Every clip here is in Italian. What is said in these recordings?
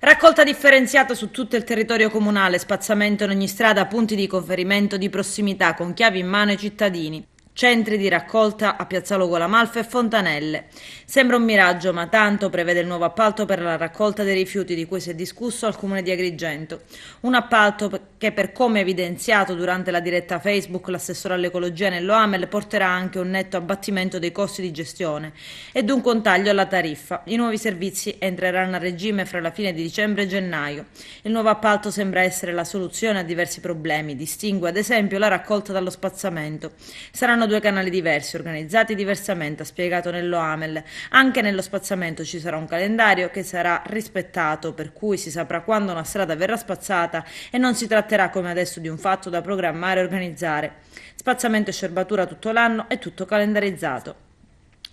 Raccolta differenziata su tutto il territorio comunale, spazzamento in ogni strada, punti di conferimento di prossimità con chiavi in mano ai cittadini. Centri di raccolta a Piazzalo Golamalfa e Fontanelle. Sembra un miraggio, ma tanto prevede il nuovo appalto per la raccolta dei rifiuti di cui si è discusso al comune di Agrigento. Un appalto che, per come evidenziato durante la diretta Facebook, l'assessore all'ecologia Nello Amel porterà anche un netto abbattimento dei costi di gestione e dunque un taglio alla tariffa. I nuovi servizi entreranno a regime fra la fine di dicembre e gennaio. Il nuovo appalto sembra essere la soluzione a diversi problemi. Distingue ad esempio la raccolta dallo spazzamento. Saranno due canali diversi, organizzati diversamente, ha spiegato Nello Amel. Anche nello spazzamento ci sarà un calendario che sarà rispettato, per cui si saprà quando una strada verrà spazzata e non si tratterà come adesso di un fatto da programmare e organizzare. Spazzamento e scerbatura tutto l'anno è tutto calendarizzato.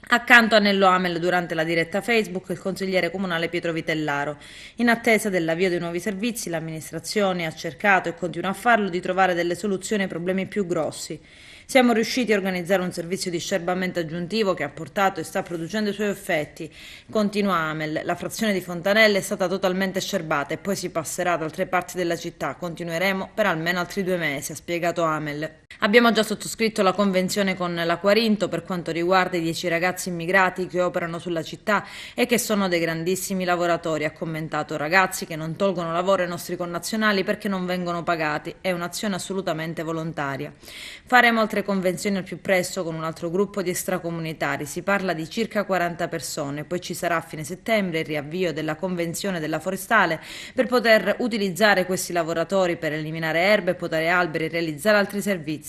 Accanto a Nello Amel durante la diretta Facebook il consigliere comunale Pietro Vitellaro. In attesa dell'avvio dei nuovi servizi l'amministrazione ha cercato e continua a farlo di trovare delle soluzioni ai problemi più grossi. Siamo riusciti a organizzare un servizio di scerbamento aggiuntivo che ha portato e sta producendo i suoi effetti. Continua Amel, la frazione di Fontanelle è stata totalmente scerbata e poi si passerà ad altre parti della città. Continueremo per almeno altri 2 mesi, ha spiegato Amel. Abbiamo già sottoscritto la convenzione con l'Aquarinto per quanto riguarda i 10 ragazzi immigrati che operano sulla città e che sono dei grandissimi lavoratori, ha commentato. Ragazzi che non tolgono lavoro ai nostri connazionali perché non vengono pagati. È un'azione assolutamente volontaria. Faremo altre convenzioni al più presto con un altro gruppo di extracomunitari. Si parla di circa 40 persone. Poi ci sarà a fine settembre il riavvio della convenzione della forestale per poter utilizzare questi lavoratori per eliminare erbe, potare alberi e realizzare altri servizi.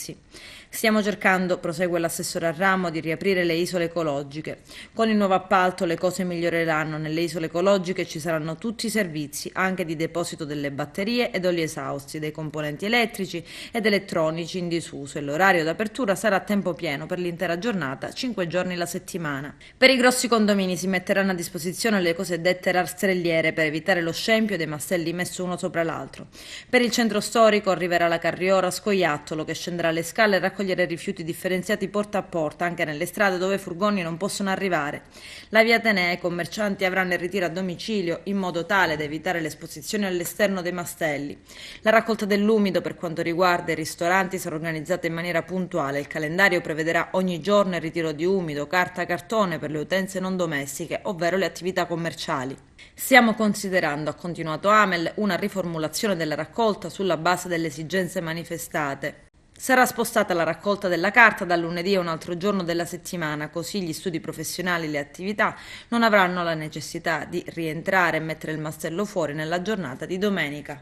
Stiamo cercando, prosegue l'assessore al ramo, di riaprire le isole ecologiche. Con il nuovo appalto le cose miglioreranno. Nelle isole ecologiche ci saranno tutti i servizi, anche di deposito delle batterie ed oli esausti, dei componenti elettrici ed elettronici in disuso e l'orario d'apertura sarà a tempo pieno per l'intera giornata, 5 giorni la settimana. Per i grossi condomini si metteranno a disposizione le cosiddette rastrelliere per evitare lo scempio dei mastelli messo uno sopra l'altro. Per il centro storico arriverà la carriora scoiattolo che scenderà le scale e raccoglierà rifiuti differenziati porta a porta anche nelle strade dove furgoni non possono arrivare. La via Atenea, i commercianti avranno il ritiro a domicilio in modo tale da evitare l'esposizione all'esterno dei mastelli. La raccolta dell'umido per quanto riguarda i ristoranti sarà organizzata in maniera puntuale. Il calendario prevederà ogni giorno il ritiro di umido, carta, cartone per le utenze non domestiche, ovvero le attività commerciali. Stiamo considerando, ha continuato Amel, una riformulazione della raccolta sulla base delle esigenze manifestate. Sarà spostata la raccolta della carta dal lunedì a un altro giorno della settimana, così gli studi professionali e le attività non avranno la necessità di rientrare e mettere il mastello fuori nella giornata di domenica.